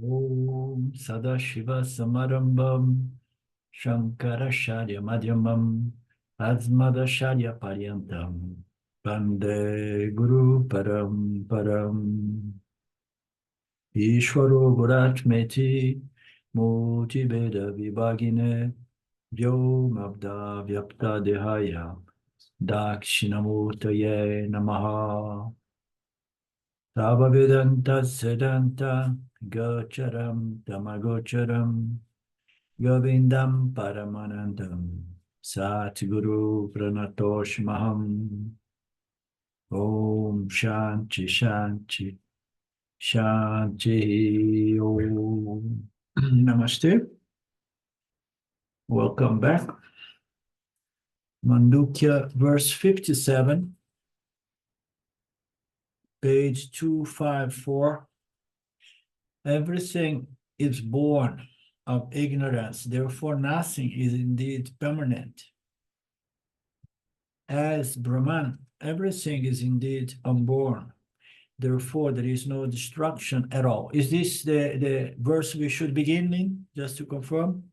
Om Sadashiva Samarambam Shankaracharya Madhyamam Asmadacharya Paryantam Vande Guru Param Ishvaro Guratmeti Murti Veda Vibhagine Vyomabda Vyapta Dehaya Dakshinamurtaye Namaha Tavavedanta Sedanta Gocharam Tamagocharam Govindam Paramanandam Satguru Pranatoshmaham Om Shanti Shanti Shanti Om Namaste. Welcome back. Mandukya, verse 57, page 254. Everything is born of ignorance, therefore nothing is indeed permanent. As Brahman, everything is indeed unborn, therefore there is no destruction at all. Is this the verse we should begin in, just to confirm?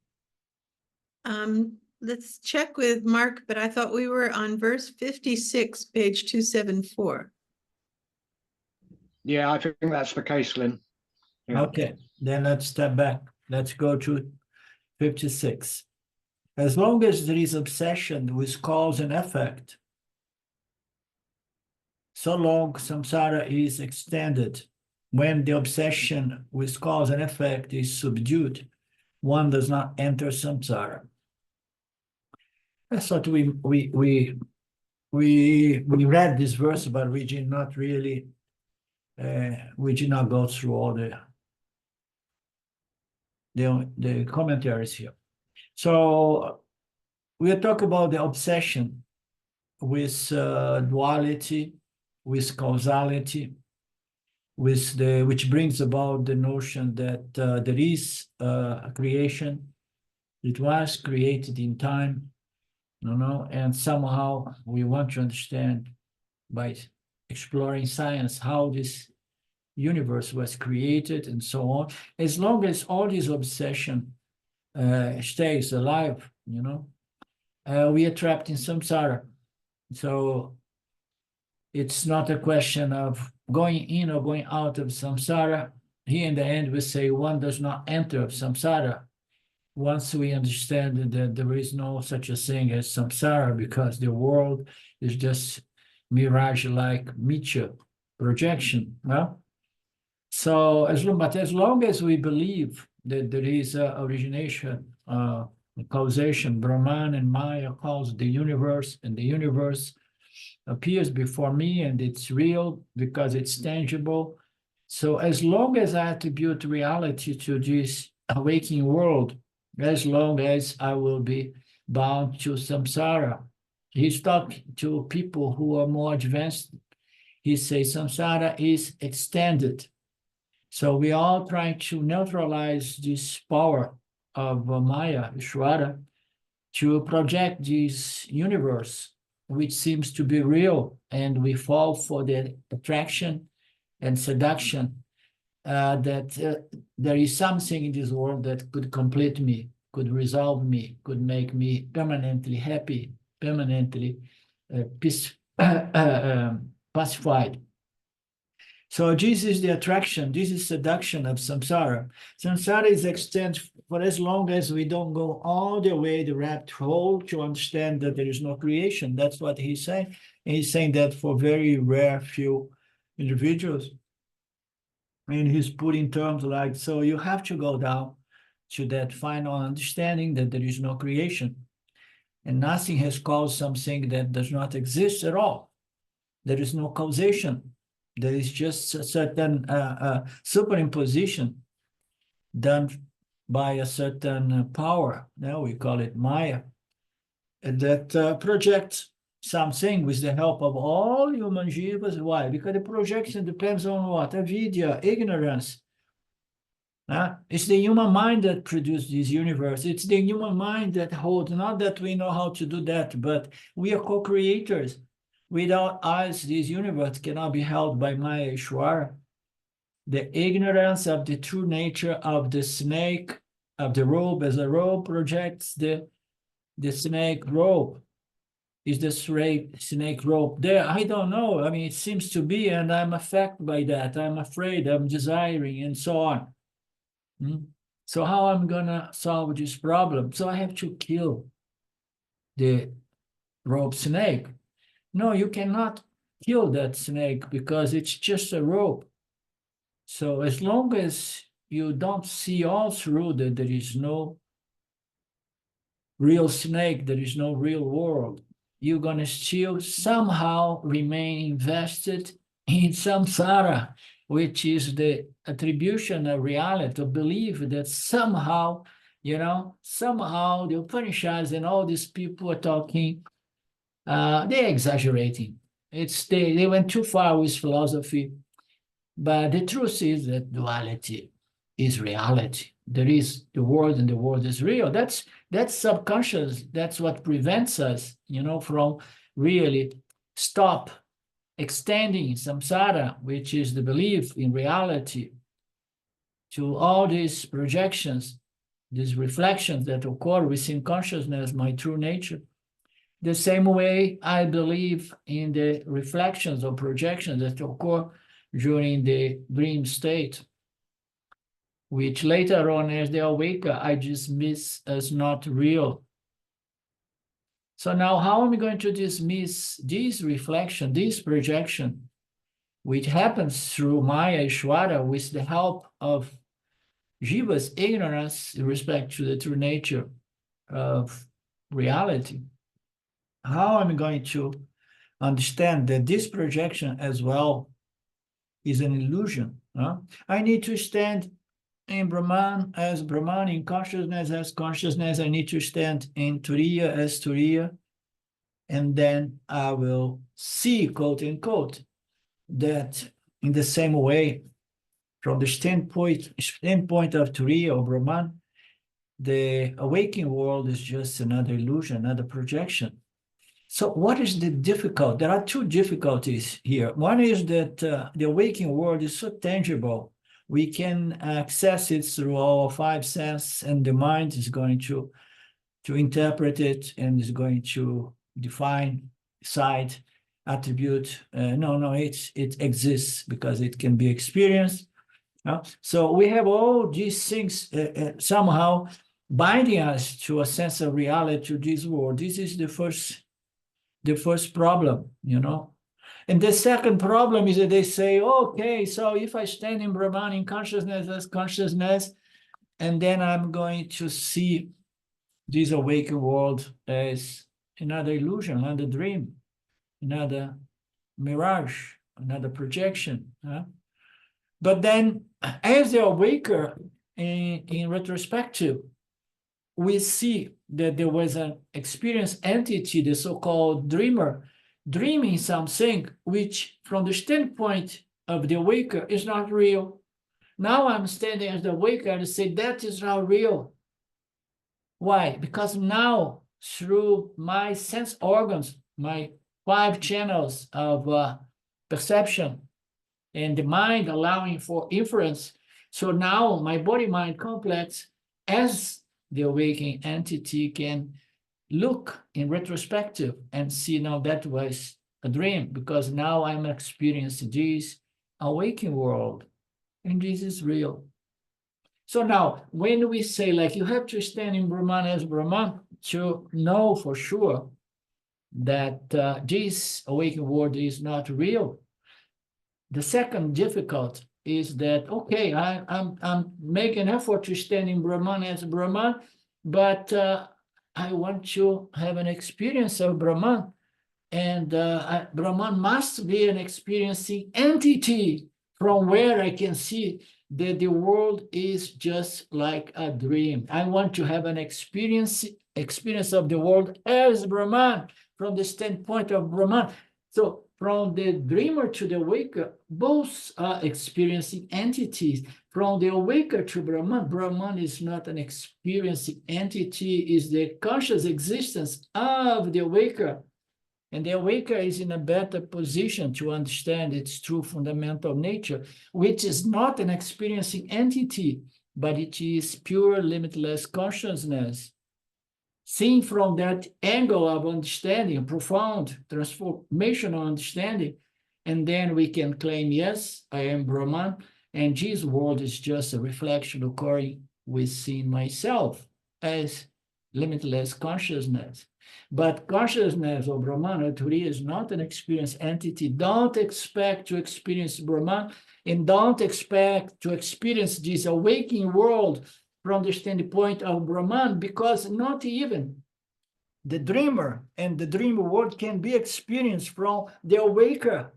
Let's check with Mark, but I thought we were on verse 56, page 274. Yeah, I think that's the case, Lynn. Yeah. Okay, then let's step back. Let's go to 56. As long as there is obsession with cause and effect, so long samsara is extended. When the obsession with cause and effect is subdued, one does not enter samsara. I thought we read this verse, but we did not really, we did not go through all the commentaries here. So we'll talk about the obsession with duality, with causality, which brings about the notion that there is a creation. It was created in time, and somehow we want to understand by exploring science how this universe was created and so on. As long as all this obsession stays alive, we are trapped in samsara. So it's not a question of going in or going out of samsara. Here in the end, we say one does not enter samsara. Once we understand that there is no such a thing as samsara, because the world is just mirage-like mithya projection. Well, so as long as we believe that there is origination, causation, Brahman and Maya cause the universe, and the universe appears before me, and it's real because it's tangible. So as long as I attribute reality to this awakening world, as long as I will be bound to samsara. He's talking to people who are more advanced. He says samsara is extended. So we are all trying to neutralize this power of Maya, Ishvara, to project this universe, which seems to be real, and we fall for the attraction and seduction that there is something in this world that could complete me, could resolve me, could make me permanently happy, permanently pacified. So this is the attraction, this is seduction of samsara. Samsara is extended for as long as we don't go all the way the rabbit hole to understand that there is no creation. That's what he's saying. And he's saying that for very rare few individuals. And he's putting terms like, so you have to go down to that final understanding that there is no creation. And nothing has caused something that does not exist at all. There is no causation. There is just a certain superimposition done by a certain power. Now we call it Maya, that projects something with the help of all human jivas. Why? Because the projection depends on what? Avidya, ignorance. It's the human mind that produced this universe. It's the human mind that holds, not that we know how to do that, but we are co-creators. Without us, this universe cannot be held by Maya Ishvara. the ignorance of the true nature of the snake, of the rope, as a rope projects the snake rope. Is the snake rope there? I don't know. I mean, it seems to be, and I'm affected by that. I'm afraid, I'm desiring, and so on. So how I'm gonna solve this problem? So I have to kill the rope snake. No, you cannot kill that snake because it's just a rope. So as long as you don't see all through that there is no real snake, there is no real world, you're going to still somehow remain invested in samsara, which is the attribution of reality, to believe that somehow, somehow the Upanishads and all these people are talking, they're exaggerating. They went too far with philosophy. But the truth is that duality is reality. There is the world, and the world is real. That's subconscious. That's what prevents us, from really stop extending samsara, which is the belief in reality, to all these projections, these reflections that occur within consciousness, my true nature. The same way I believe in the reflections or projections that occur during the dream state, which later on, as they awake, I dismiss as not real. So now how am I going to dismiss this reflection, this projection, which happens through Maya Ishvara with the help of Jiva's ignorance in respect to the true nature of reality? How am I going to understand that this projection as well is an illusion? I need to stand in Brahman as Brahman, in consciousness as consciousness. I need to stand in Turiya as Turiya. And then I will see, quote unquote, that in the same way, from the standpoint of Turiya or Brahman, the awakening world is just another illusion, another projection. So what is the difficulty? There are two difficulties here. One is that the awakening world is so tangible. We can access it through our five senses, and the mind is going to interpret it and is going to define, cite, attribute. It exists because it can be experienced. So we have all these things somehow binding us to a sense of reality, to this world. This is the first problem, And the second problem is that they say, okay, so if I stand in Brahman, in consciousness as consciousness, and then I'm going to see this awakened world as another illusion, another dream, another mirage, another projection. But then as the awaker, in retrospective, we see that there was an experienced entity, the so-called dreamer, dreaming something which, from the standpoint of the awaker, is not real. Now I'm standing as the awaker and say that is not real. Why? Because now, through my sense organs, my 5 channels of perception, and the mind allowing for inference, so now my body-mind complex, as the awakening entity, can look in retrospective and see, now that was a dream, because now I'm experiencing this awakening world, and this is real. So now, when we say, like, you have to stand in Brahman as Brahman to know for sure that this awakening world is not real, the second difficult is that, okay, I'm making an effort to stand in Brahman as Brahman, but I want to have an experience of Brahman, and Brahman must be an experiencing entity from where I can see that the world is just like a dream. I want to have an experience of the world as Brahman, from the standpoint of Brahman. So from the dreamer to the awaker, both are experiencing entities. From the awaker to Brahman, Brahman is not an experiencing entity, is the conscious existence of the awaker. And the awaker is in a better position to understand its true fundamental nature, which is not an experiencing entity, but it is pure limitless consciousness. Seen from that angle of understanding, profound transformational understanding, and then we can claim, yes, I am Brahman, and this world is just a reflection occurring within myself as limitless consciousness. But consciousness of Brahman or Turi is not an experienced entity. Don't expect to experience Brahman, and don't expect to experience this awakening world from the standpoint of Brahman, because not even the dreamer and the dream world can be experienced from the awaker.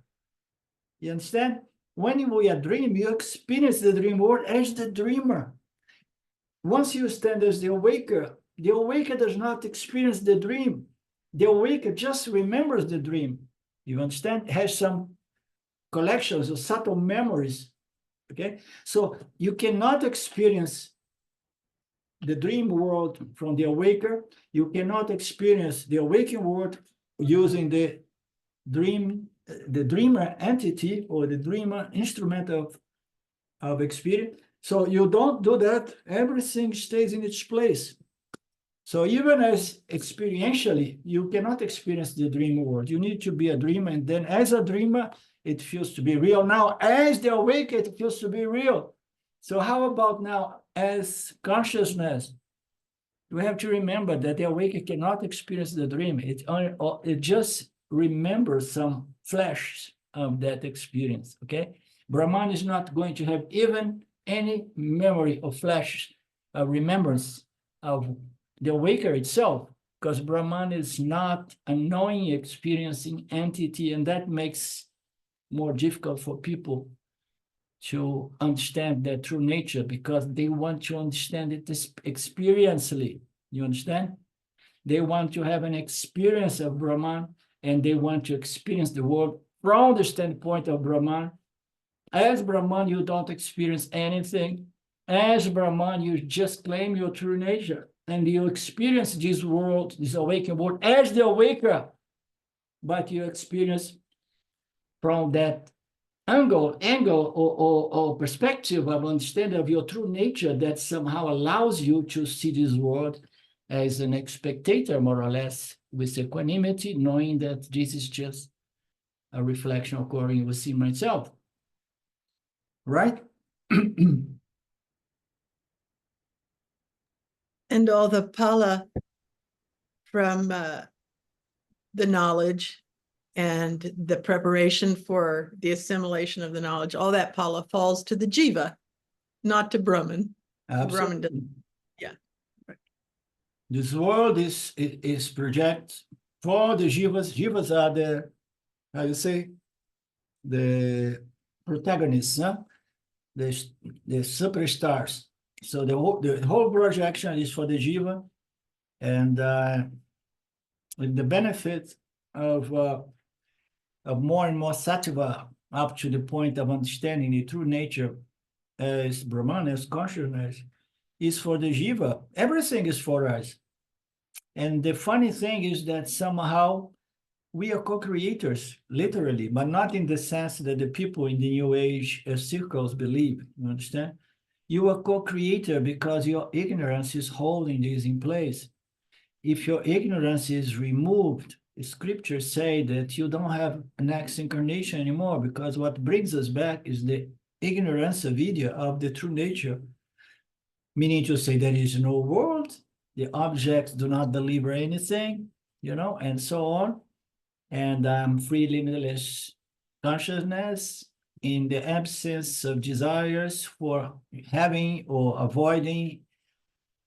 You understand? When we are dream, you experience the dream world as the dreamer. Once you stand as the awaker does not experience the dream. The awaker just remembers the dream. You understand? Has some collections of subtle memories. Okay? So you cannot experience the dream world from the awaker. You cannot experience the awakened world using the dreamer entity or the dreamer instrument of experience. So you don't do that, everything stays in its place. So even as experientially, you cannot experience the dream world. You need to be a dreamer, and then as a dreamer, it feels to be real. Now, as the awake, it feels to be real. So how about now, as consciousness? We have to remember that the awake cannot experience the dream. It just remembers some flashes of that experience, okay? Brahman is not going to have even any memory of flashes, of remembrance of the awaker itself, because Brahman is not a knowing, experiencing entity, and that makes more difficult for people to understand their true nature, because they want to understand it experientially. You understand? They want to have an experience of Brahman, and they want to experience the world from the standpoint of Brahman. As Brahman, you don't experience anything. As Brahman, you just claim your true nature, and you experience this world, this awakened world, as the awaker, but you experience from that angle or perspective of understanding of your true nature that somehow allows you to see this world as an spectator, more or less, with equanimity, knowing that this is just a reflection occurring within myself. Right? And all the pala from the knowledge and the preparation for the assimilation of the knowledge, all that pala falls to the jiva, not to Brahman. Absolutely. Brahman yeah. Right. This world is project for the jivas. Jivas are the, how you say, the protagonists, huh? The superstars. So the whole projection is for the jiva, and with the benefit of more and more sattva up to the point of understanding the true nature as Brahman, as consciousness, is for the jiva. Everything is for us. And the funny thing is that somehow we are co-creators, literally, but not in the sense that the people in the New Age circles believe. You understand? You are co-creator because your ignorance is holding this in place. If your ignorance is removed, scriptures say that you don't have a next incarnation anymore, because what brings us back is the ignorance of idea, of the true nature. Meaning to say there is no world, the objects do not deliver anything, and so on. And free limitless consciousness in the absence of desires for having or avoiding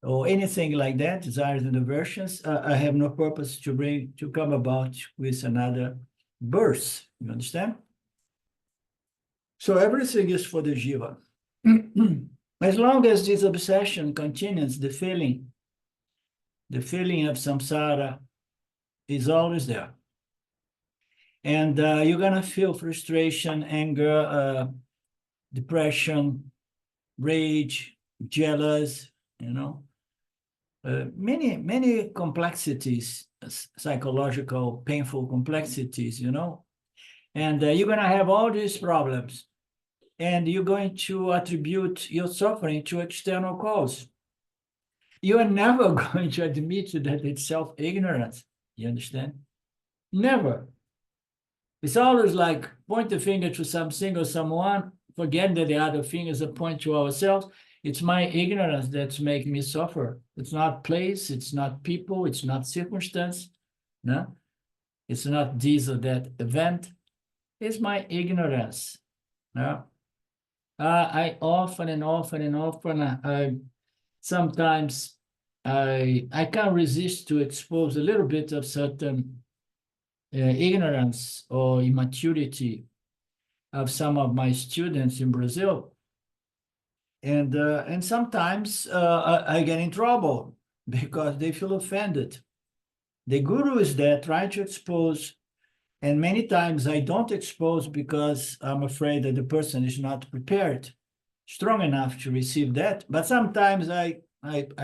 or anything like that, desires and aversions. I have no purpose to come about with another birth. You understand? So everything is for the jiva. As long as this obsession continues, the feeling of samsara is always there. And you're going to feel frustration, anger, depression, rage, jealous, many complexities, psychological, painful complexities, and you're going to have all these problems, and you're going to attribute your suffering to external cause. You are never going to admit that it's self-ignorance. You understand? Never. It's always like point the finger to something or someone, forgetting that the other fingers are point to ourselves. It's my ignorance that's making me suffer. It's not place, it's not people, it's not circumstance. No, it's not this or that event. It's my ignorance. No, I often and often, sometimes I can't resist to expose a little bit of certain ignorance or immaturity of some of my students in Brazil. And sometimes I get in trouble because they feel offended. The guru is there trying to expose, and many times I don't expose because I'm afraid that the person is not prepared, strong enough to receive that. But sometimes I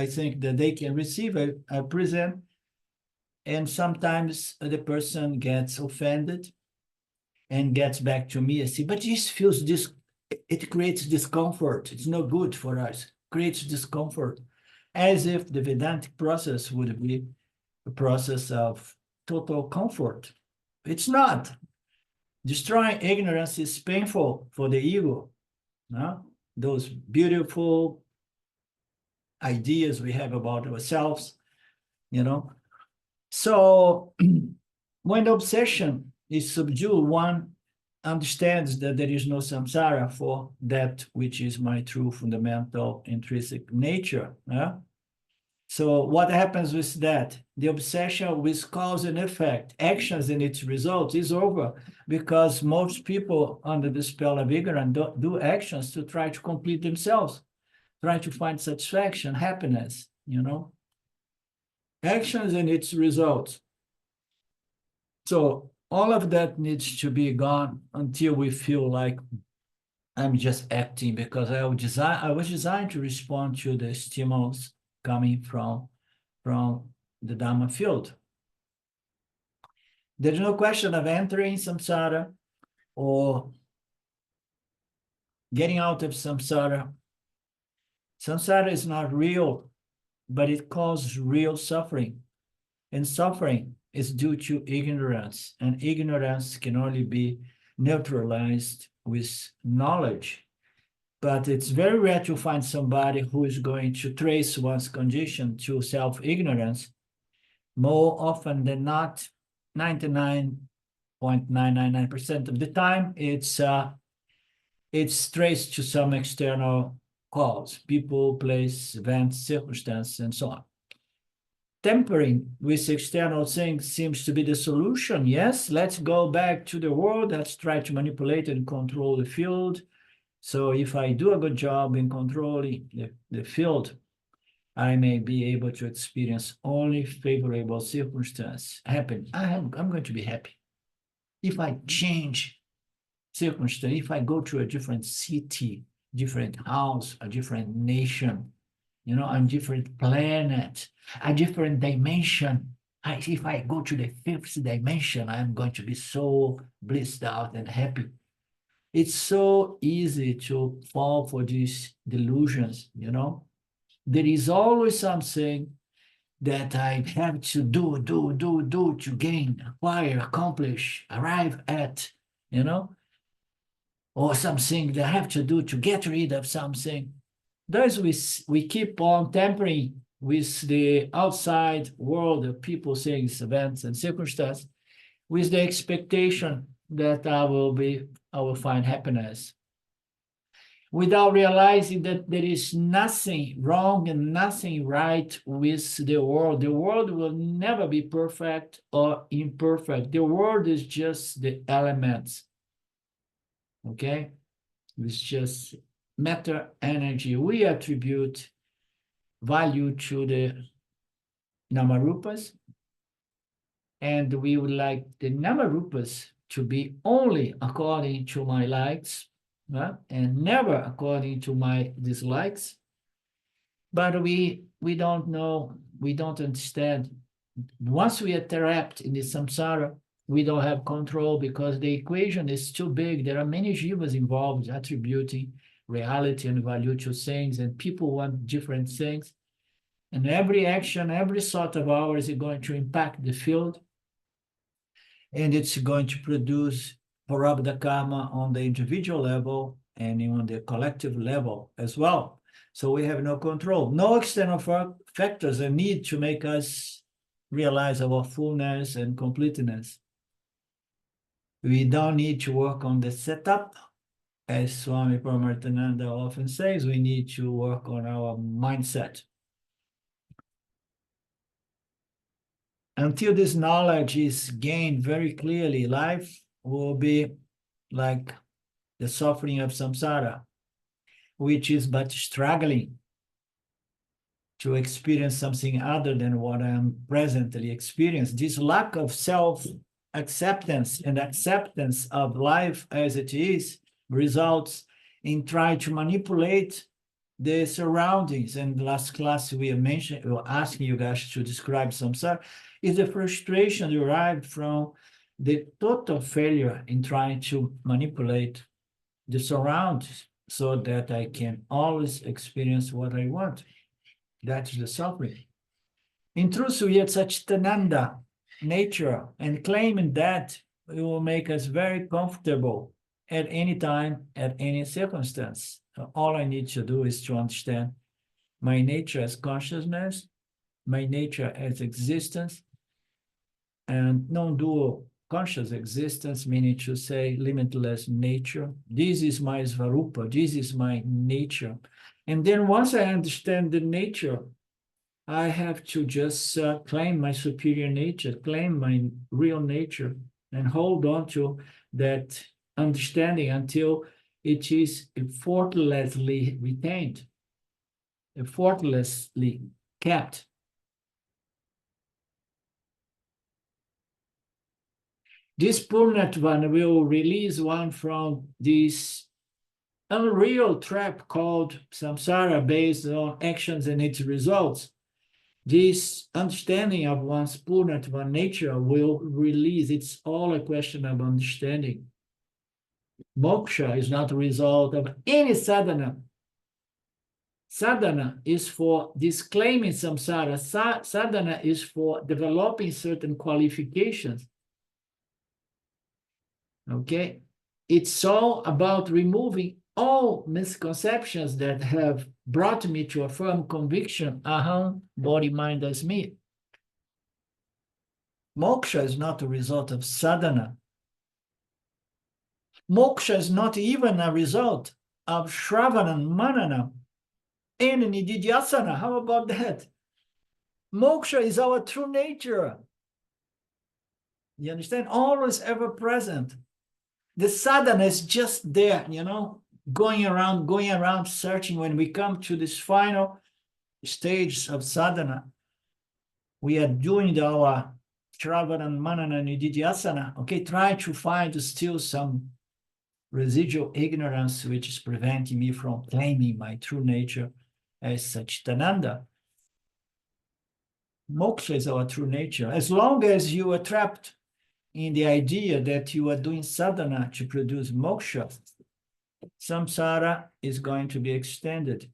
think that they can receive, I present, and sometimes the person gets offended and gets back to me and say, but this feels this, it creates discomfort. It's no good for us. Creates discomfort, as if the Vedantic process would be a process of total comfort. It's not. Destroying ignorance is painful for the ego. No? Those beautiful ideas we have about ourselves, So when the obsession is subdued, one understands that there is no samsara for that which is my true fundamental intrinsic nature. So what happens with that? The obsession with cause and effect, actions and its results is over, because most people under the spell of ignorance do actions to try to complete themselves, try to find satisfaction, happiness, Actions and its results. So all of that needs to be gone until we feel like I'm just acting because I was designed to respond to the stimulus coming from the Dharma field. There's no question of entering samsara or getting out of samsara. Samsara is not real, but it causes real suffering. And suffering is due to ignorance, and ignorance can only be neutralized with knowledge. But it's very rare to find somebody who is going to trace one's condition to self-ignorance. More often than not, 99.999% of the time, it's traced to some external cause, people, place, events, circumstances, and so on. Tempering with external things seems to be the solution. Yes, let's go back to the world. Let's try to manipulate and control the field. So if I do a good job in controlling the field, I may be able to experience only favorable circumstances happen. I'm going to be happy. If I change circumstance, if I go to a different city, different house, a different nation, a different planet, a different dimension. If I go to the fifth dimension, I'm going to be so blissed out and happy. It's so easy to fall for these delusions, There is always something that I have to do to gain, acquire, accomplish, arrive at, or something that I have to do to get rid of something. Thus, we keep on tampering with the outside world of people, things, events, and circumstances, with the expectation that I will find happiness, without realizing that there is nothing wrong and nothing right with the world. The world will never be perfect or imperfect. The world is just the elements. Okay? It's just matter, energy. We attribute value to the Namarupas, and we would like the Namarupas to be only according to my likes, and never according to my dislikes. But we don't know we don't understand. Once we are trapped in the samsara, we don't have control because the equation is too big. There are many jivas involved attributing reality and value to things, and people want different things. And every action, every thought of ours is going to impact the field, and it's going to produce prarabdha karma on the individual level and on the collective level as well. So we have no control. No external factors are needed to make us realize our fullness and completeness. We don't need to work on the setup. As Swami Paramarthananda often says, we need to work on our mindset. Until this knowledge is gained very clearly, life will be like the suffering of samsara, which is but struggling to experience something other than what I am presently experiencing. This lack of self-acceptance and acceptance of life as it is results in trying to manipulate the surroundings. And last class we were asking you guys to describe samsara, is the frustration derived from the total failure in trying to manipulate the surroundings so that I can always experience what I want. That is the suffering. In truth, we have such Tananda nature, and claiming that it will make us very comfortable at any time, at any circumstance. All I need to do is to understand my nature as consciousness, my nature as existence, and non-dual conscious existence, meaning to say limitless nature. This is my svarupa, this is my nature. And then once I understand the nature, I have to just claim my superior nature, claim my real nature, and hold on to that understanding until it is effortlessly retained, effortlessly kept. This Purnatvan will release one from this unreal trap called samsara based on actions and its results. This understanding of one's Purnatvan nature will release. It's all a question of understanding. Moksha is not a result of any sadhana. Sadhana is for disclaiming samsara. Sadhana is for developing certain qualifications. Okay? It's all about removing all misconceptions that have brought me to a firm conviction, aham, body, mind as me. Moksha is not a result of sadhana. Moksha is not even a result of shravana, manana, and nididhyasana. How about that? Moksha is our true nature. You understand? Always ever present. The sadhana is just there, going around, searching. When we come to this final stage of sadhana, we are doing our shravana, manana, nididhyasana, okay, try to find still some residual ignorance which is preventing me from claiming my true nature as Satchitananda. Moksha is our true nature. As long as you are trapped in the idea that you are doing sadhana to produce moksha, samsara is going to be extended.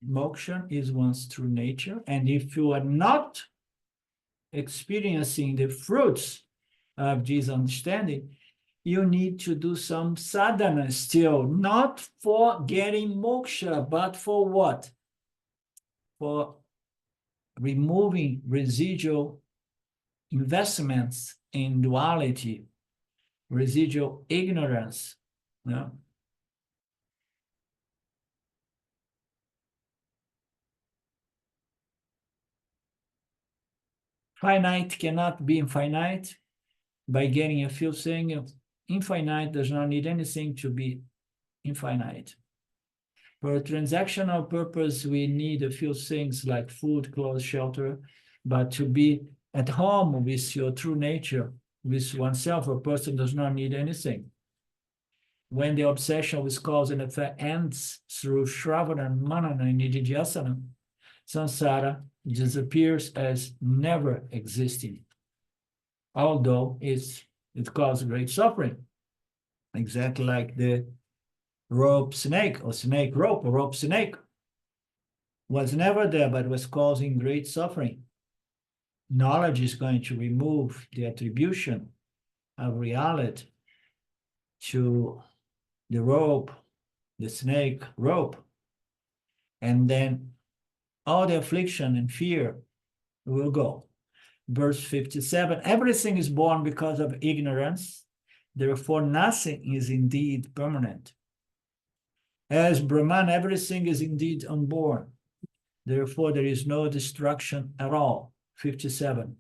Moksha is one's true nature, and if you are not experiencing the fruits of this understanding, you need to do some sadhana still, not for getting moksha, but for what? For removing residual investments in duality, residual ignorance. No? Finite cannot be infinite by getting a few things. Infinite does not need anything to be infinite. For a transactional purpose, we need a few things like food, clothes, shelter, but to be at home with your true nature, with oneself, a person does not need anything. When the obsession with cause and effect ends through shravana, manana, and nididhyasana, Samsara disappears as never existing, although it causes great suffering, exactly like the rope snake or snake rope or rope snake was never there, but was causing great suffering. Knowledge is going to remove the attribution of reality to the rope, the snake rope, and then all the affliction and fear will go. Verse 57, everything is born because of ignorance, therefore nothing is indeed permanent. As Brahman, everything is indeed unborn, therefore there is no destruction at all. 57.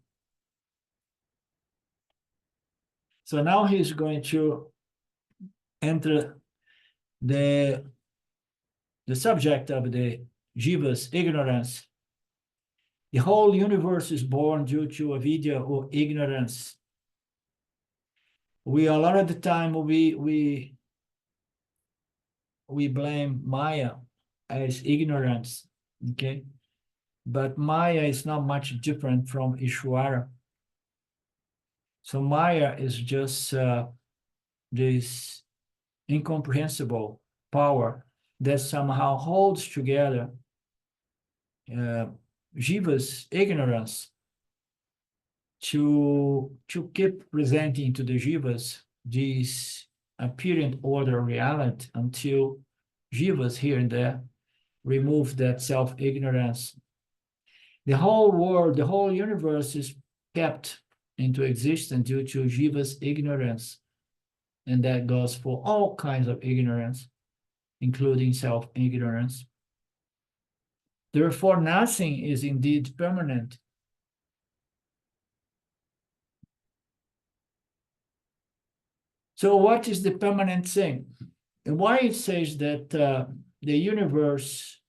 So now he's going to enter the subject of the jiva's ignorance. The whole universe is born due to avidya or ignorance. A lot of the time we blame Maya as ignorance, okay? But Maya is not much different from Ishvara. So Maya is just this incomprehensible power that somehow holds together jiva's ignorance to keep presenting to the jivas this apparent order reality until jivas here and there remove that self-ignorance. The whole world, the whole universe is kept into existence due to jiva's ignorance. And that goes for all kinds of ignorance, including self-ignorance. Therefore, nothing is indeed permanent. So what is the permanent thing? And why it says that the universe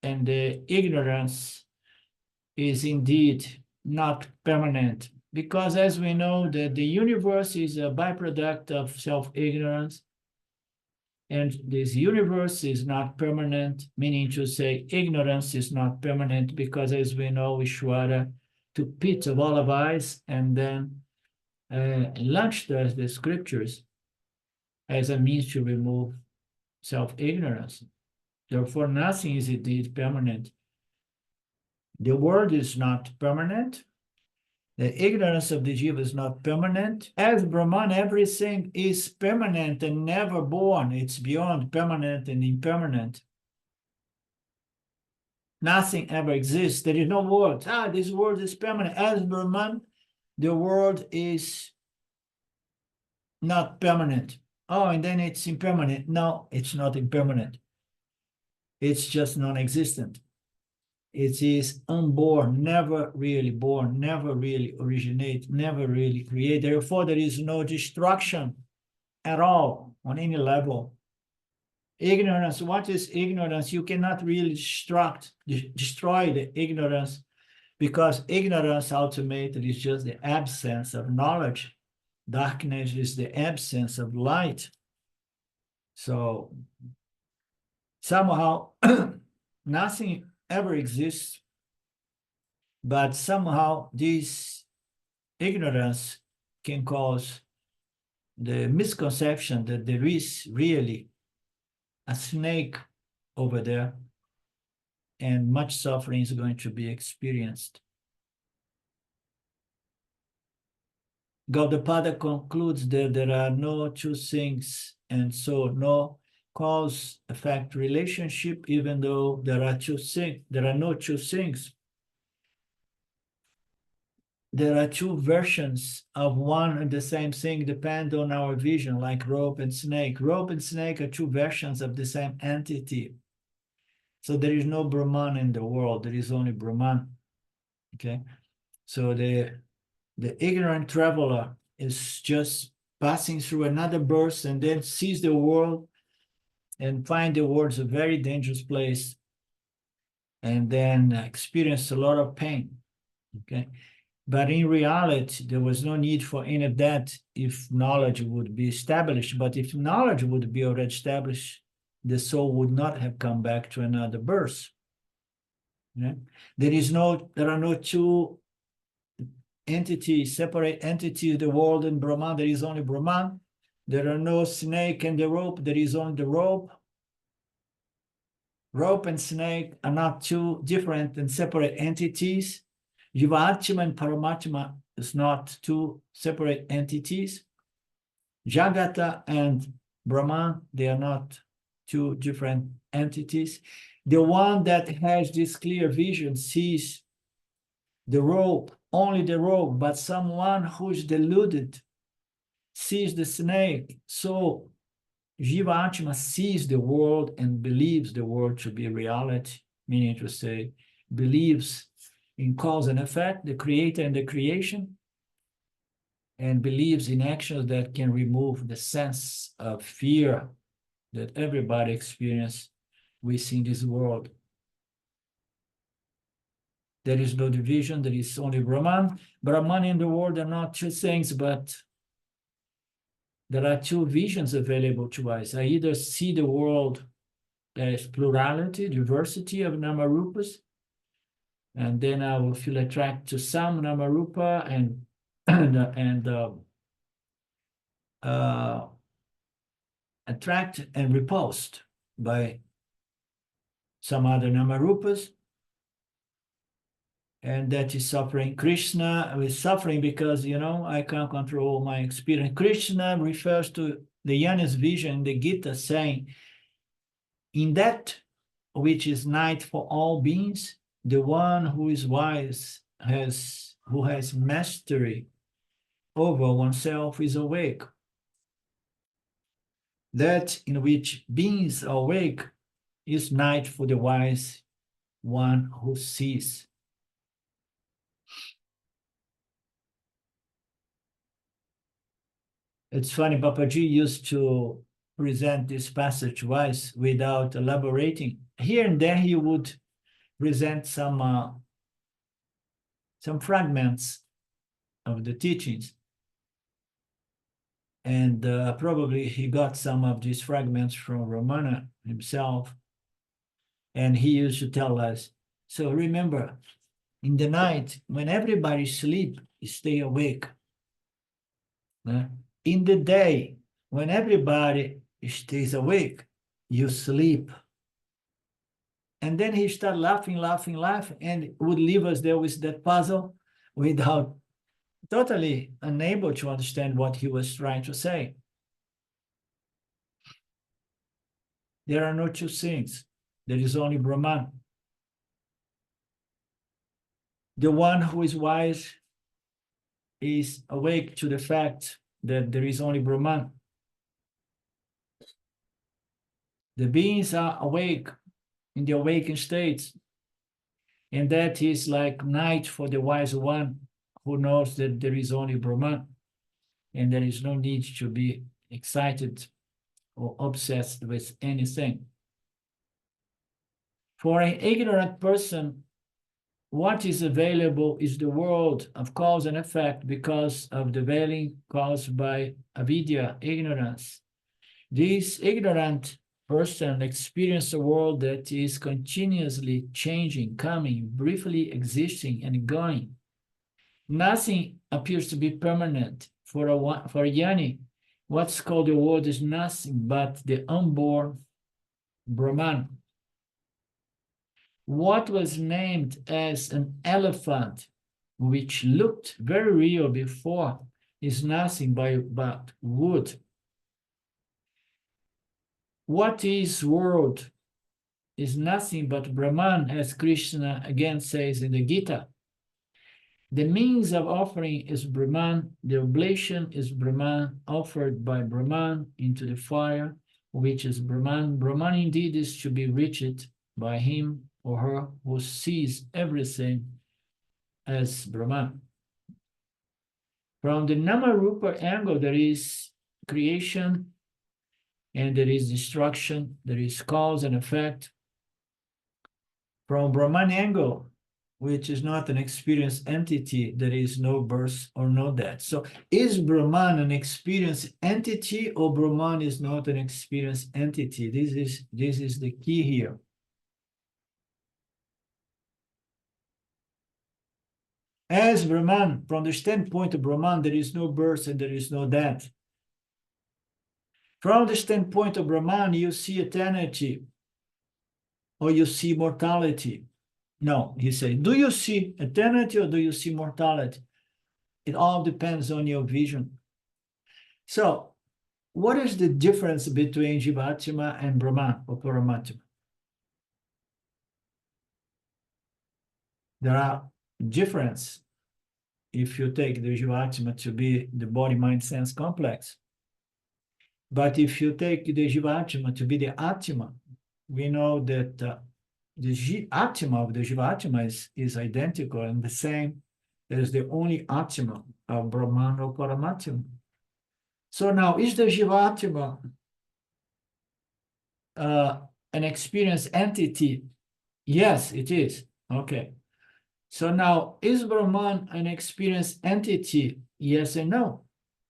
and the ignorance is indeed not permanent? Because as we know that the universe is a byproduct of self-ignorance, and this universe is not permanent, meaning to say ignorance is not permanent, because as we know, Ishvara took pits of olive eyes and then launched us the scriptures as a means to remove self-ignorance. Therefore, nothing is indeed permanent. The world is not permanent. The ignorance of the jiva is not permanent. As Brahman, everything is permanent and never born. It's beyond permanent and impermanent. Nothing ever exists. There is no world. This world is permanent. As Brahman, the world is not permanent. Oh, and then it's impermanent. No, it's not impermanent. It's just non-existent. It is unborn, never really born, never really originate, never really create. Therefore, there is no destruction at all on any level. Ignorance, what is ignorance? You cannot really destroy the ignorance, because ignorance ultimately is just the absence of knowledge. Darkness is the absence of light. So somehow nothing ever exists, but somehow this ignorance can cause the misconception that there is really a snake over there, and much suffering is going to be experienced. Gaudapada concludes that there are no two things, and so no cause-effect relationship, even though there are two things. There are no two things. There are two versions of one and the same thing, depend on our vision, like rope and snake. Rope and snake are two versions of the same entity. So there is no Brahman in the world, there is only Brahman. Okay? So the ignorant traveler is just passing through another birth and then sees the world and find the world a very dangerous place, and then experience a lot of pain, okay? But in reality, there was no need for any of that if knowledge would be established. But if knowledge would be already established, the soul would not have come back to another birth. Yeah? There are no two entities, separate entities, the world and Brahman. There is only Brahman. There are no snake and the rope. There is only the rope. Rope and snake are not two different and separate entities. Jivatma and Paramatma is not two separate entities. Jagata and Brahman, they are not two different entities. The one that has this clear vision sees the rope, only the rope, but someone who's deluded sees the snake. So Jiva Atma sees the world and believes the world to be reality, meaning to say, believes in cause and effect, the creator and the creation, and believes in actions that can remove the sense of fear that everybody experiences within this world. There is no division, there is only Brahman. Brahman and the world are not two things, but there are two visions available to us. I either see the world as plurality, diversity of Namarupas, and then I will feel attracted to some Namarupa and attract and repulsed by some other Namarupas. And that is suffering. Krishna is suffering because, I can't control my experience. Krishna refers to the Jnana's vision in the Gita saying, in that which is night for all beings, the one who is wise, who has mastery over oneself is awake. That in which beings are awake is night for the wise one who sees. It's funny, Papaji used to present this passage wise without elaborating. Here and there he would present some fragments of the teachings. And probably he got some of these fragments from Ramana himself. And he used to tell us, so remember, in the night, when everybody sleep, stay awake. In the day, when everybody stays awake, you sleep. And then he started laughing, and would leave us there with that puzzle without totally unable to understand what he was trying to say. There are no two things. There is only Brahman. The one who is wise is awake to the fact that there is only Brahman. The beings are awake in the awakened states, and that is like night for the wise one who knows that there is only Brahman, and there is no need to be excited or obsessed with anything. For an ignorant person, what is available is the world of cause and effect because of the veiling caused by avidya, ignorance. This ignorant person experiences a world that is continuously changing, coming, briefly existing, and going. Nothing appears to be permanent. For a Jnani, what's called the world is nothing but the unborn Brahman. What was named as an elephant, which looked very real before, is nothing but wood. What is world is nothing but Brahman, as Krishna again says in the Gita. The means of offering is Brahman, the oblation is Brahman, offered by Brahman into the fire, which is Brahman. Brahman indeed is to be reached by him or her who sees everything as Brahman. From the Nama-Rupa angle, there is creation and there is destruction, there is cause and effect. From Brahman angle, which is not an experienced entity, there is no birth or no death. So is Brahman an experienced entity or Brahman is not an experienced entity? This is the key here. As Brahman, from the standpoint of Brahman, there is no birth and there is no death. From the standpoint of Brahman, you see eternity or you see mortality. No, he said, do you see eternity or do you see mortality? It all depends on your vision. So, what is the difference between Jivatma and Brahman or Paramatma? There are differences if you take the Jivatma to be the body, mind, sense complex. But if you take the Jivatma to be the Atma, we know that the Atma of the Jivatma is identical and the same as the only Atma of Brahman or Paramatma. So now, is the Jivatma an experienced entity? Yes, it is. Okay. So now, is Brahman an experienced entity? Yes and no.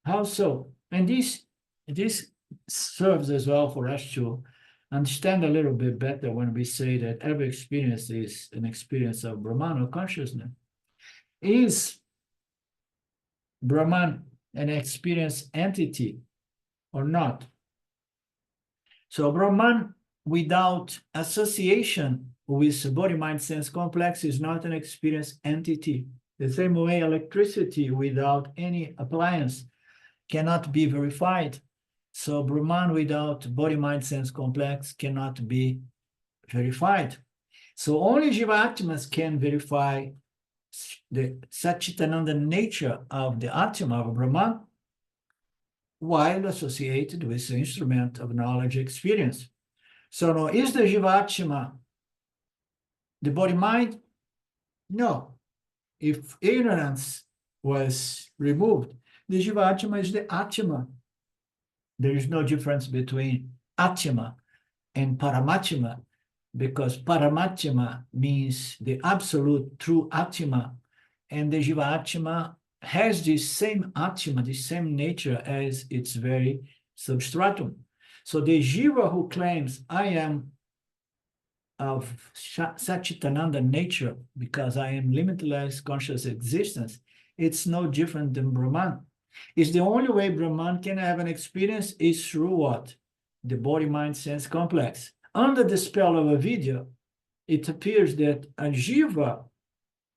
How so? And this serves as well for us to understand a little bit better when we say that every experience is an experience of Brahman or consciousness. Is Brahman an experienced entity or not? So Brahman without association with body, mind, sense complex is not an experienced entity. The same way electricity without any appliance cannot be verified. So Brahman without body, mind, sense complex cannot be verified. So only Jivatmas can verify the Satchitananda nature of the Atma of Brahman while associated with the instrument of knowledge experience. So now, is the Jivatma the body mind? No. If ignorance was removed, the Jivatma is the Atma. There is no difference between Atma and Paramatma, because Paramatma means the absolute true Atma, and the Jivatma has the same Atma, the same nature as its very substratum. So the Jiva who claims, I am of Satchitananda nature because I am limitless conscious existence, it's no different than Brahman. It's the only way Brahman can have an experience is through what? The body, mind, sense complex. Under the spell of avidya, it appears that a jiva,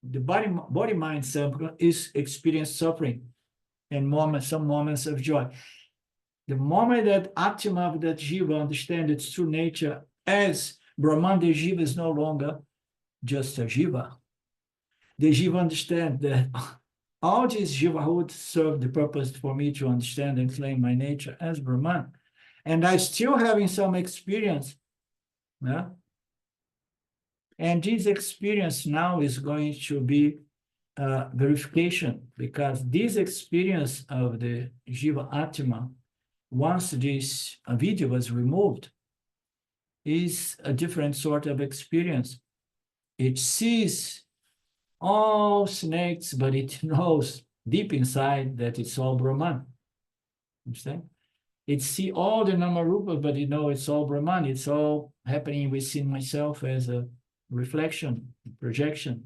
the body, mind, sample, is experiencing suffering and some moments of joy. The moment that Atma of that jiva understands its true nature as Brahman, the jiva is no longer just a jiva. The jiva understands that all these jivahood serve the purpose for me to understand and claim my nature as Brahman. And I still having some experience. Yeah? And this experience now is going to be verification, because this experience of the Jiva Atma, once this avidya was removed, is a different sort of experience. It sees all snakes, but it knows deep inside that it's all Brahman. Understand? It see all the Namarupa, but it knows it's all Brahman. It's all happening within myself as a reflection, projection.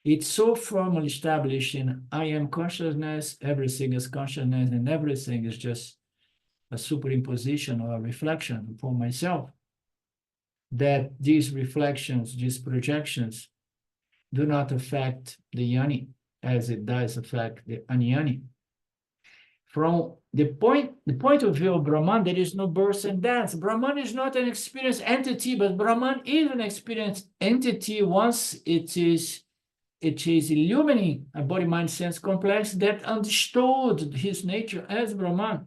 It's so firmly established in I am consciousness, everything is consciousness, and everything is just a superimposition or a reflection for myself, that these reflections, these projections, do not affect the yoni as it does affect the anyani. From the point of view of Brahman, there is no birth and death. Brahman is not an experienced entity, but Brahman is an experienced entity once it is illumining a body, mind, sense complex that understood his nature as Brahman.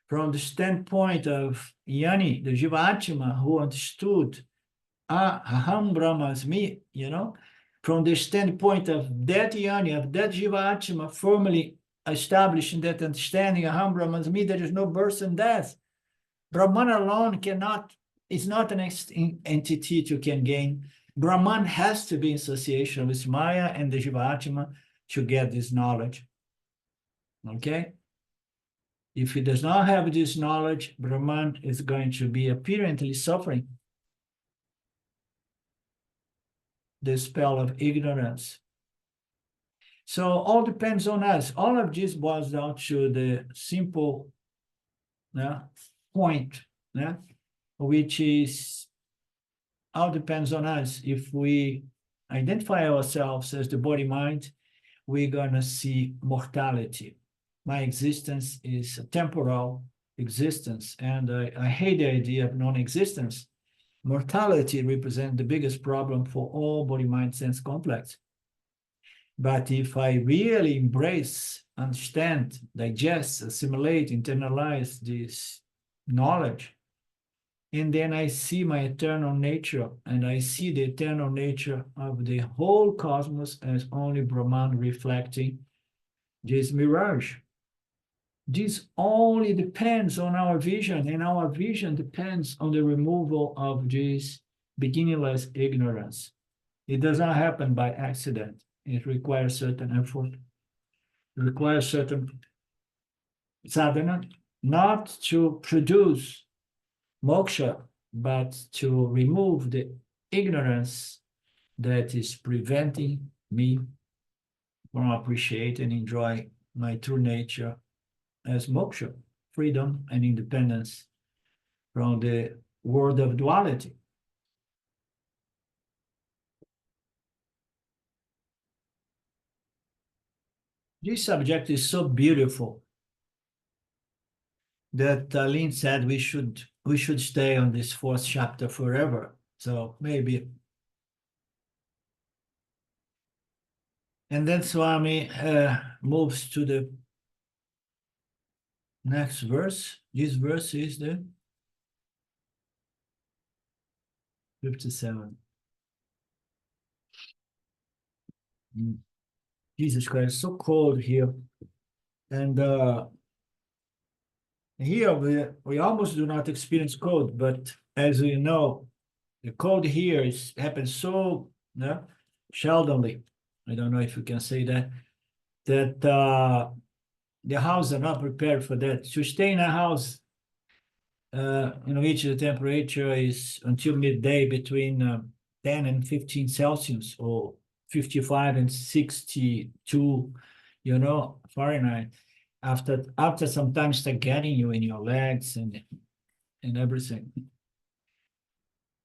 From the standpoint of Yani, the Jivatma, who understood Aham Brahmasmi, from the standpoint of that Yani, of that Jivatma, firmly established in that understanding, Aham Brahmasmi, there is no birth and death. Brahman alone is not an entity you can gain. Brahman has to be in association with Maya and the Jivatma to get this knowledge. Okay? If he does not have this knowledge, Brahman is going to be apparently suffering. the spell of ignorance. So all depends on us. All of this boils down to the simple point, which is all depends on us. If we identify ourselves as the body-mind, we're going to see mortality. My existence is a temporal existence, and I hate the idea of non-existence. Mortality represents the biggest problem for all body-mind sense complex. But if I really embrace, understand, digest, assimilate, internalize this knowledge, and then I see my eternal nature, and I see the eternal nature of the whole cosmos as only Brahman reflecting this mirage. This only depends on our vision, and our vision depends on the removal of this beginningless ignorance. It does not happen by accident. It requires certain effort. It requires certain sadhana, not to produce moksha, but to remove the ignorance that is preventing me from appreciating and enjoy my true nature as moksha, freedom and independence from the world of duality. This subject is so beautiful that Lynn said we should stay on this fourth chapter forever. So maybe. And then Swami moves to the next verse. This verse is the 57. Jesus Christ, it's so cold here. And here we almost do not experience cold, but as we know, the cold here happens so seldomly. I don't know if you can say that the house are not prepared for that. To stay in a house in which the temperature is until midday between 10 and 15 Celsius or 55 and 62, Fahrenheit. After sometimes start getting you in your legs and everything.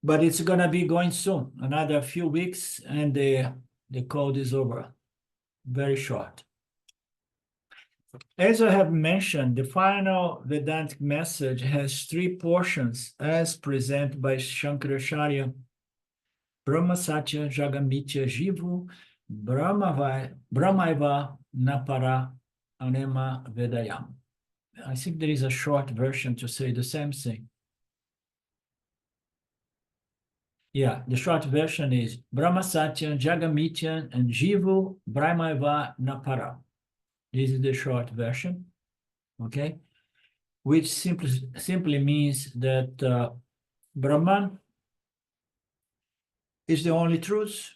But it's gonna be going soon, another few weeks, and the cold is over. Very short. As I have mentioned, the final Vedantic message has three portions as presented by Shankaracharya. Brahma Satya Jagamitya Jivu Brahmaiva Napara Anema Vedayam. I think there is a short version to say the same thing. Yeah, the short version is Brahma Satya Jagamitya and Jivu Brahmaiva Napara. This is the short version, okay? Which simply means that Brahman is the only truth.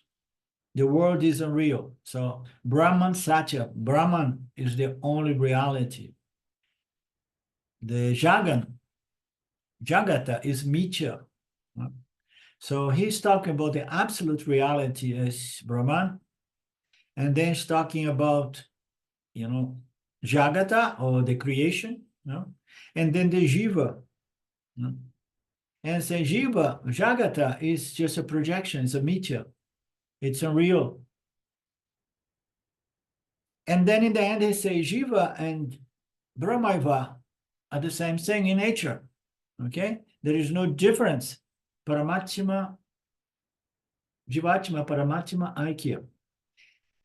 The world is unreal. So Brahman Satya, Brahman is the only reality. The Jagata is Mithya. So he's talking about the absolute reality as Brahman, and then he's talking about, Jagata or the creation, and then the Jiva. And say Jiva, Jagata is just a projection, it's a Mithya. It's unreal. And then in the end, they say Jiva and Brahmaiva are the same thing in nature. Okay? There is no difference. Paramatma, Jivatma, Paramatma, Aikya.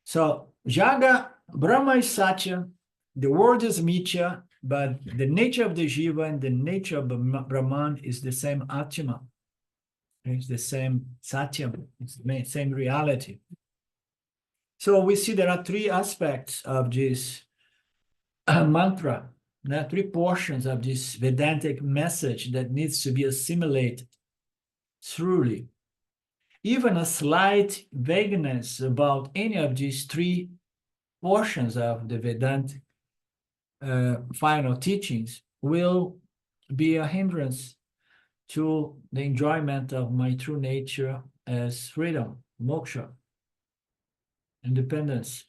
So Jaga, Brahma is Satya, the world is Mithya, but the nature of the Jiva and the nature of Brahman is the same Atma. It's the same Satyam, it's the same reality. So we see there are three aspects of this mantra, three portions of this Vedantic message that needs to be assimilated thoroughly. Even a slight vagueness about any of these three portions of the Vedantic final teachings will be a hindrance to the enjoyment of my true nature as freedom. moksha, independence.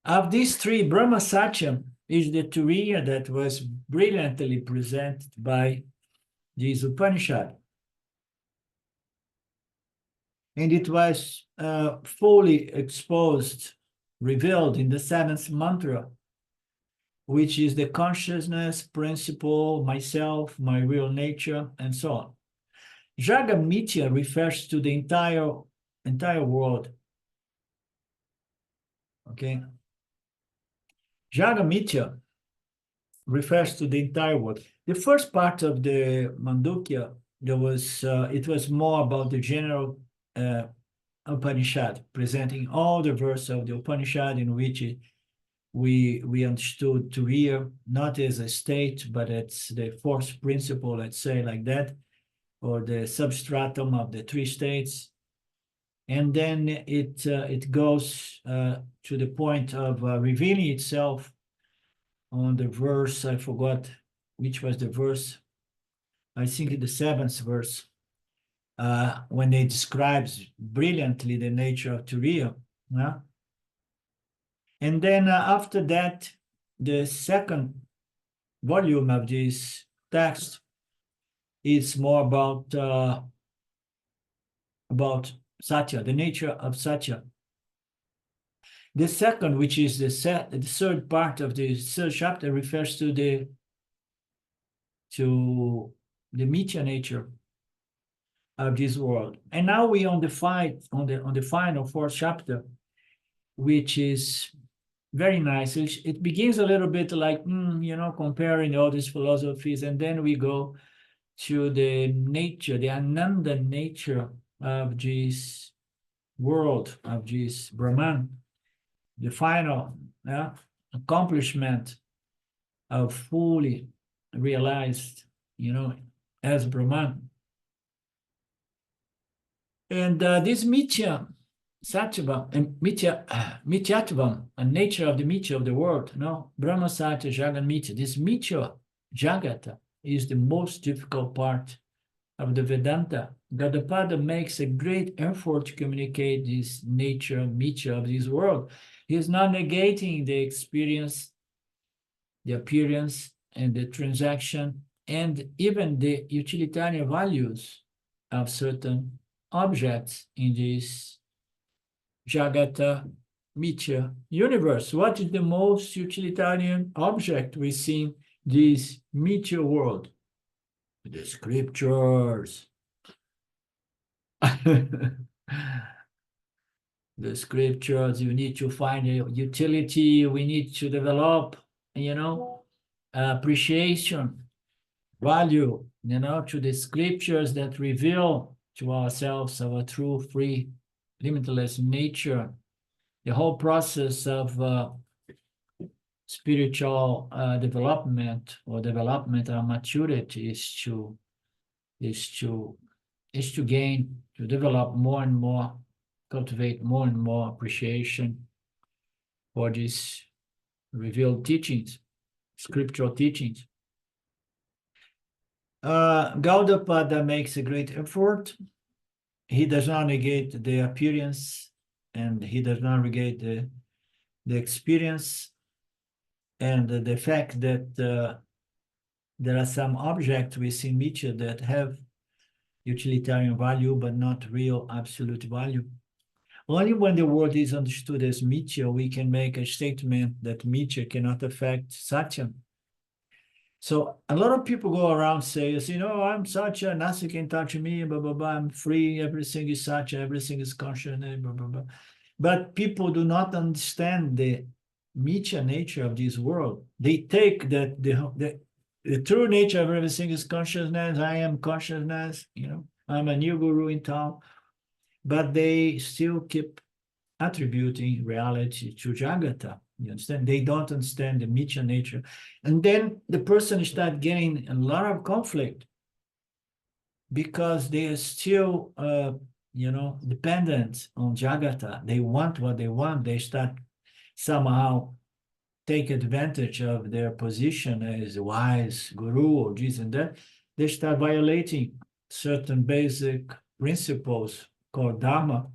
Of these three, Brahma Satyam is the Turiya that was brilliantly presented by this Upanishad. And it was fully exposed, revealed in the seventh mantra, which is the consciousness, principle, myself, my real nature, and so on. Jagamitya refers to the entire world. Okay? Jagamitya refers to the entire world. The first part of the Mandukya, it was more about the general Upanishad, presenting all the verses of the Upanishad in which we understood Turiya, not as a state, but it's the fourth principle, let's say like that, or the substratum of the three states. And then it goes to the point of revealing itself on the verse, I forgot which was the verse, I think the seventh verse, when it describes brilliantly the nature of Turiya. And then after that, the second volume of this text is more about Satya, the nature of Satya. The second, which is the third part of the third chapter, refers to the Mithya nature of this world. And now we on the final fourth chapter, which is very nice. It begins a little bit like comparing all these philosophies, and then we go to the nature, the Ananda nature of this world, of this Brahman, the final accomplishment of fully realized, as Brahman. And this Mithya Sattva and Mithyatvam, a nature of the Mithya of the world, Brahma Satya Jagan Mithya. This Mithya Jagata is the most difficult part of the Vedanta. Gaudapada makes a great effort to communicate this nature, Mithya of this world. He is not negating the experience, the appearance, and the transaction, and even the utilitarian values of certain objects in this Jagata Mithya universe. What is the most utilitarian object we see in this Mithya world? The scriptures. The scriptures, you need to find a utility, we need to develop, appreciation, value, to the scriptures that reveal to ourselves our true, free, limitless nature. The whole process of spiritual development or development or maturity is to gain, to develop more and more, cultivate more and more appreciation for these revealed teachings, scriptural teachings. Gaudapada makes a great effort. He does not negate the appearance, and he does not negate the experience, and the fact that there are some objects within Mithya that have utilitarian value, but not real absolute value. Only when the world is understood as Mithya, we can make a statement that Mithya cannot affect Satya. So a lot of people go around saying, I'm Satya, nothing can touch me, blah, blah, blah, I'm free, everything is Satya, everything is conscious, blah, blah, blah. But people do not understand the Mithya nature of this world. They take that the true nature of everything is consciousness, I am consciousness, I'm a new guru in town, but they still keep attributing reality to Jagata. You understand? They don't understand the Mithya nature. And then the person starts getting a lot of conflict because they are still, dependent on Jagata. They want what they want. They start somehow take advantage of their position as a wise guru or this and that. They start violating certain basic principles called Dharma,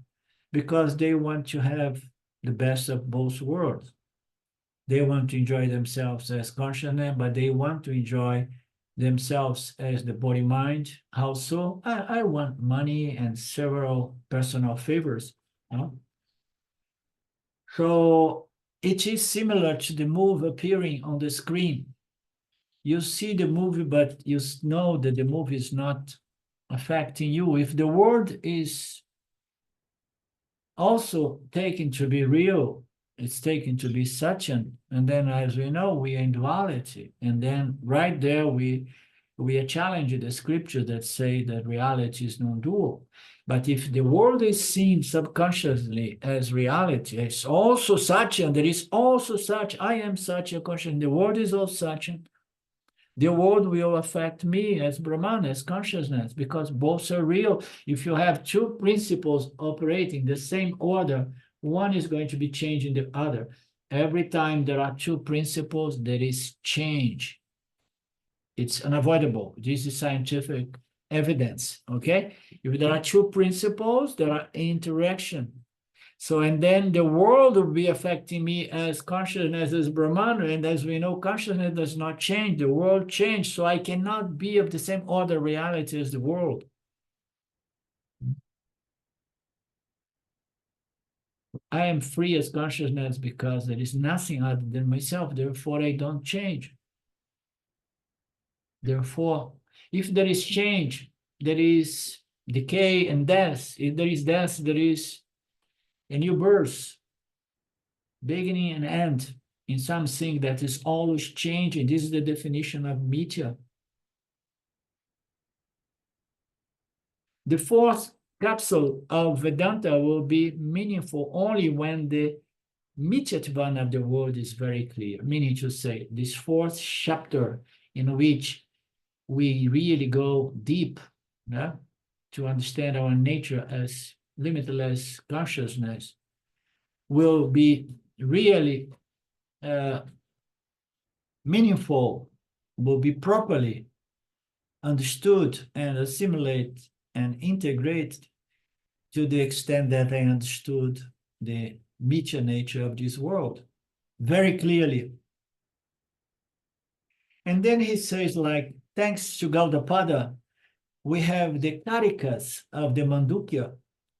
because they want to have the best of both worlds. They want to enjoy themselves as consciousness, but they want to enjoy themselves as the body mind. Also, I want money and several personal favors. So it is similar to the movie appearing on the screen. You see the movie, but you know that the movie is not affecting you. If the world is also taken to be real, it's taken to be Sachin, and then as we know, we are in duality, and then right there we are challenging the scripture that say that reality is non-dual. But if the world is seen subconsciously as reality, it's also Sachin, there is also such, I am Sachin conscious, the world is also Sachin. The world will affect me as Brahman, as consciousness, because both are real. If you have two principles operating the same order, one is going to be changing the other. Every time there are two principles, there is change. It's unavoidable. This is scientific evidence, okay? If there are two principles, there are interaction. So, and then the world will be affecting me as consciousness, as Brahman, and as we know, consciousness does not change, the world changed, so I cannot be of the same order reality as the world. I am free as consciousness because there is nothing other than myself, therefore I don't change. Therefore, if there is change, there is decay and death. If there is death, there is a new birth, beginning and end in something that is always changing. This is the definition of mithya. The fourth capsule of Vedanta will be meaningful only when the Mityatvana of the world is very clear, meaning to say, this fourth chapter in which we really go deep, yeah, to understand our nature as limitless consciousness, will be really meaningful, will be properly understood and assimilate and integrate to the extent that I understood the mithya nature of this world very clearly. And then he says, like, thanks to Gaudapada, we have the Karikas of the Mandukya,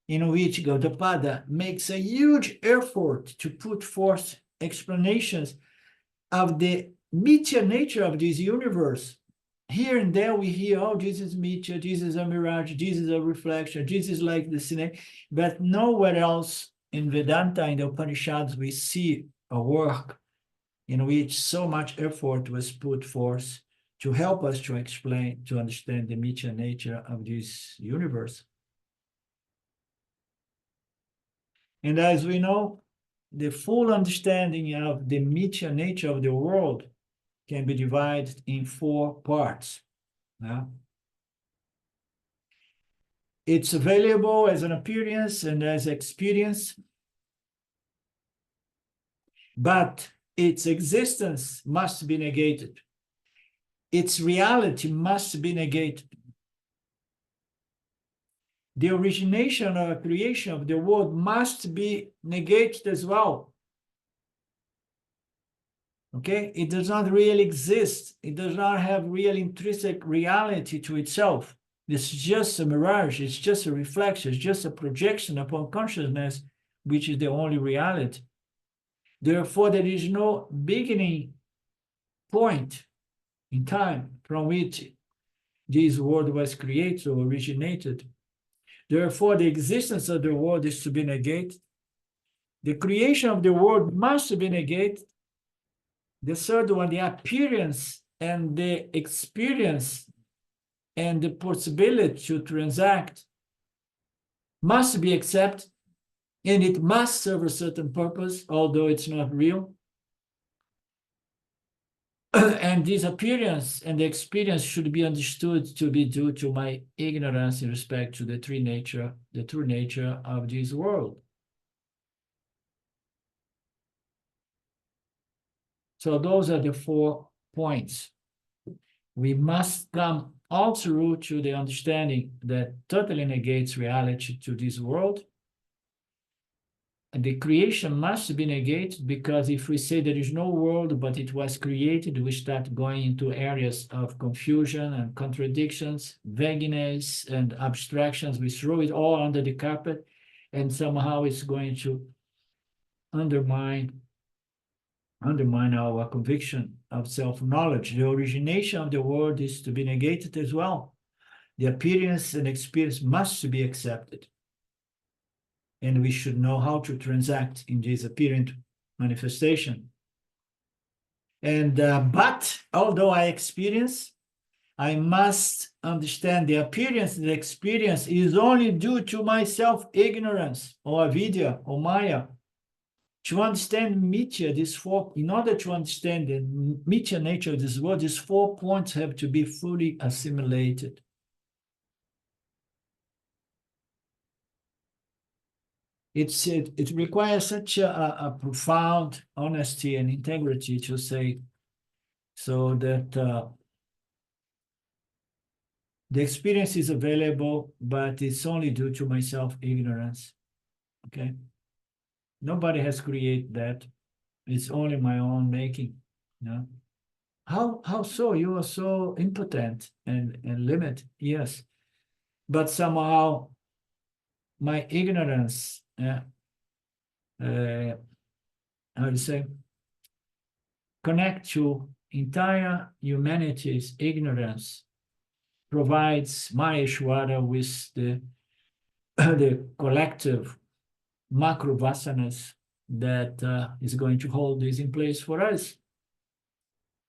in which Gaudapada makes a huge effort to put forth explanations of the mithya nature of this universe. Here and there we hear, oh, this is mithya, this is a mirage, this is a reflection, this is like the cine, but nowhere else in Vedanta, in the Upanishads, we see a work in which so much effort was put forth to help us to explain, to understand the mithya nature of this universe. And as we know, the full understanding of the mithya nature of the world can be divided in four parts. Yeah? It's available as an appearance and as experience, but its existence must be negated. Its reality must be negated. The origination or creation of the world must be negated as well. Okay? It does not really exist. It does not have real intrinsic reality to itself. It's just a mirage. It's just a reflection. It's just a projection upon consciousness, which is the only reality. Therefore, there is no beginning point in time from which this world was created or originated. Therefore, the existence of the world is to be negated. The creation of the world must be negated. The third one, the appearance and the experience and the possibility to transact must be accepted, and it must serve a certain purpose, although it's not real. And this appearance and the experience should be understood to be due to my ignorance in respect to the true nature of this world. So those are the 4 points. We must come all through to the understanding that totally negates reality to this world. And the creation must be negated, because if we say there is no world but it was created, we start going into areas of confusion and contradictions, vagueness and abstractions. We throw it all under the carpet, and somehow it's going to undermine our conviction of self-knowledge. The origination of the world is to be negated as well. The appearance and experience must be accepted. And we should know how to transact in this apparent manifestation. And but although I experience, I must understand the appearance and the experience is only due to my self-ignorance, or avidya, or maya. To understand mithya, in order to understand the mithya nature of this world, these 4 points have to be fully assimilated. It requires such a profound honesty and integrity to say, so that the experience is available, but it's only due to my self-ignorance. Okay? Nobody has created that. It's only my own making. No? How so? You are so impotent and limited. Yes. But somehow my ignorance, how do you say, connect to entire humanity's ignorance, provides my Ishwara with the collective macro vasanas that is going to hold this in place for us.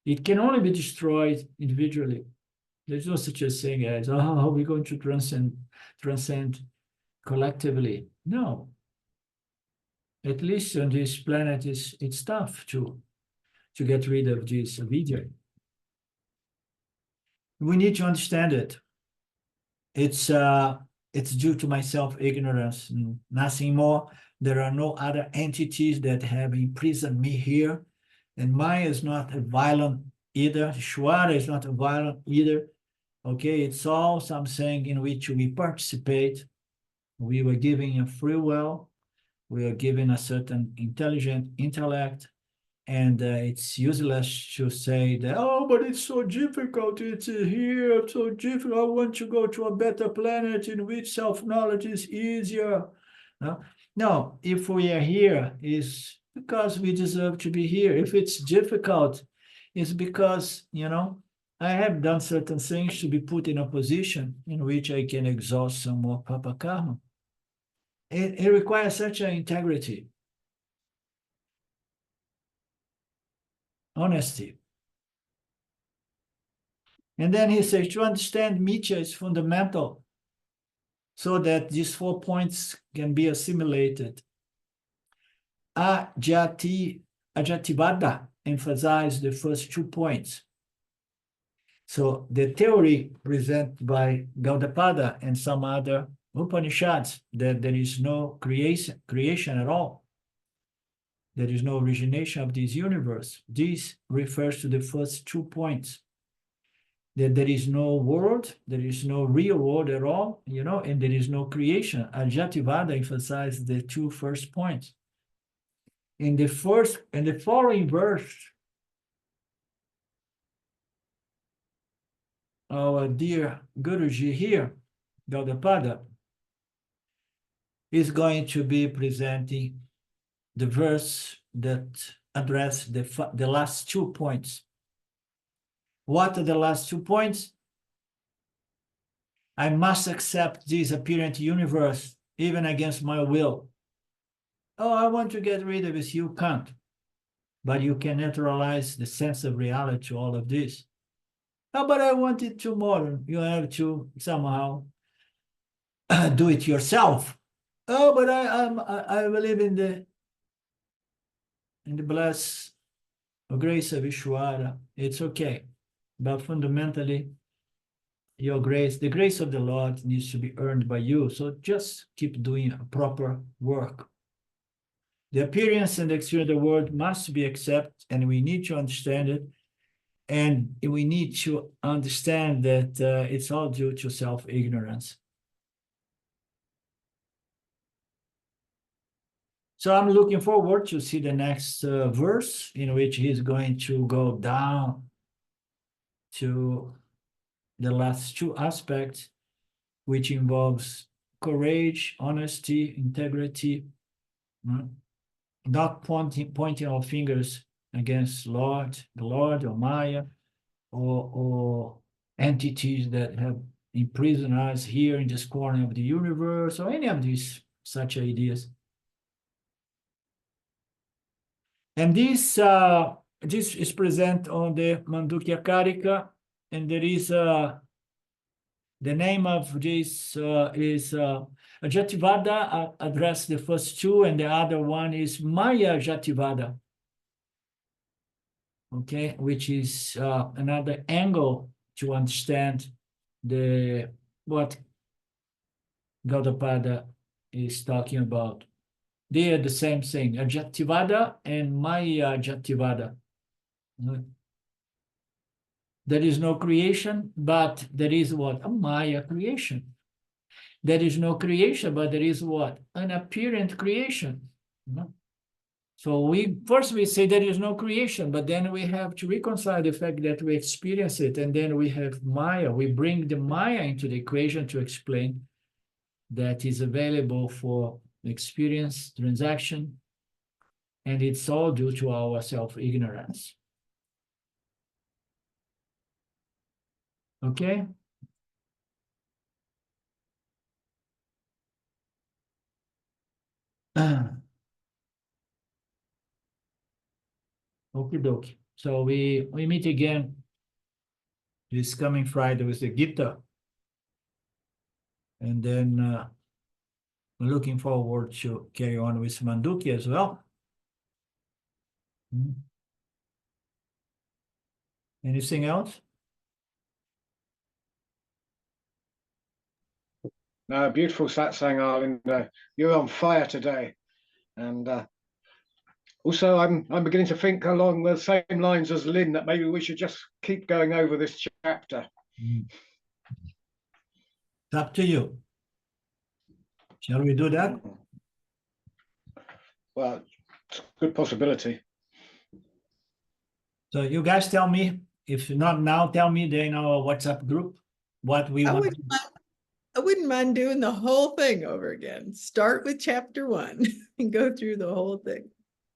It can only be destroyed individually. There's no such a thing as, oh, how are we going to transcend collectively? No. At least on this planet, it's tough to get rid of this avidya. We need to understand it. It's due to my self-ignorance, nothing more. There are no other entities that have imprisoned me here. And Maya is not a violent either. Shwara is not a violent either. Okay, it's all something in which we participate. We were given a free will. We are given a certain intelligent intellect. And it's useless to say that, oh, but it's so difficult. It's here, so difficult. I want to go to a better planet in which self-knowledge is easier. No, if we are here, it's because we deserve to be here. If it's difficult, it's because, I have done certain things to be put in a position in which I can exhaust some more papa karma. It requires such an integrity. Honesty. And then he says, to understand mithya is fundamental so that these 4 points can be assimilated. Ajativada emphasizes the first 2 points. So the theory presented by Gaudapada and some other Upanishads that there is no creation at all. There is no origination of this universe. This refers to the first 2 points. That there is no world, there is no real world at all, and there is no creation. Ajativada emphasizes the 2 first points. In the following verse, our dear Guruji here, Gaudapada, is going to be presenting the verse that address the last 2 points. What are the last 2 points? I must accept this apparent universe, even against my will. Oh, I want to get rid of this. You can't. But you can neutralize the sense of reality to all of this. Oh, but I want it tomorrow. You have to somehow do it yourself. Oh, but I believe in the blessed grace of Ishwara. It's okay. But fundamentally, your grace, the grace of the Lord needs to be earned by you. So just keep doing proper work. The appearance and the exterior of the world must be accepted, and we need to understand it. And we need to understand that it's all due to self-ignorance. So I'm looking forward to see the next verse in which he's going to go down to the last two aspects, which involves courage, honesty, integrity, not pointing our fingers against the Lord or Maya, or entities that have imprisoned us here in this corner of the universe, or any of these such ideas. And this is present on the Mandukya Karika, and there is the name of this is Jativada addressed the first two, and the other one is Maya Jativada. Okay, which is another angle to understand what Gaudapada is talking about. They are the same thing, Jativada and Maya Jativada. There is no creation, but there is what? A Maya creation. There is no creation, but there is what? An apparent creation. So first we say there is no creation, but then we have to reconcile the fact that we experience it, and then we have Maya. We bring the Maya into the equation to explain that is available for experience, transaction, and it's all due to our self-ignorance. Okay? Okie dokie. So we meet again this coming Friday with the Gita. And then looking forward to carry on with Mandukya as well. Anything else? No, beautiful satsang, Arlen. You're on fire today. And also, I'm beginning to think along the same lines as Lynn that maybe we should just keep going over this chapter. It's up to you. Shall we do that? Well, it's a good possibility. So you guys tell me, if not now, tell me then in our WhatsApp group what we want. I wouldn't mind doing the whole thing over again. Start with chapter 1 and go through the whole thing.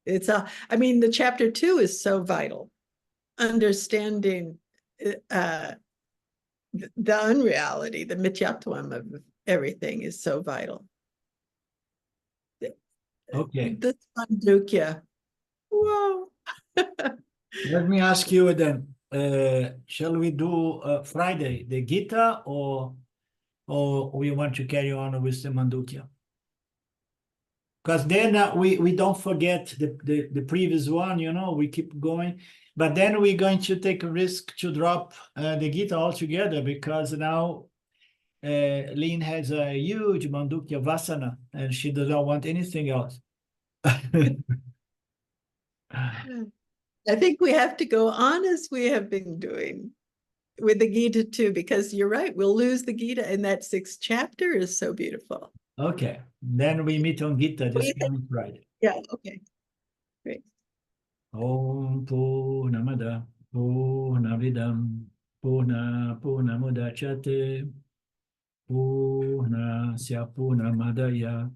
I mean, the chapter 2 is so vital. Understanding the unreality, the mithyatvam of everything is so vital. Okay. This Mandukya. Whoa. Let me ask you then, shall we do Friday, the Gita, or we want to carry on with the Mandukya? Because then we don't forget the previous one, we keep going. But then we're going to take a risk to drop the Gita altogether, because now Lynn has a huge Mandukya Vasana, and she does not want anything else. I think we have to go on as we have been doing with the Gita too, because you're right, we'll lose the Gita, and that 6th chapter is so beautiful. Okay, then we meet on Gita this coming Friday. Yeah, okay, great. Om Purnamada Purnavidam Purnamudachyate Purnasya Purnamadaya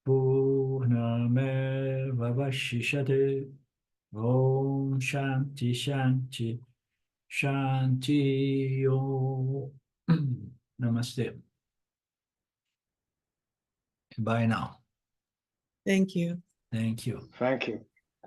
Purnamevavashishate. Om Shanti Shanti Shanti Om. Namaste. Bye now. Thank you. Thank you. Thank you.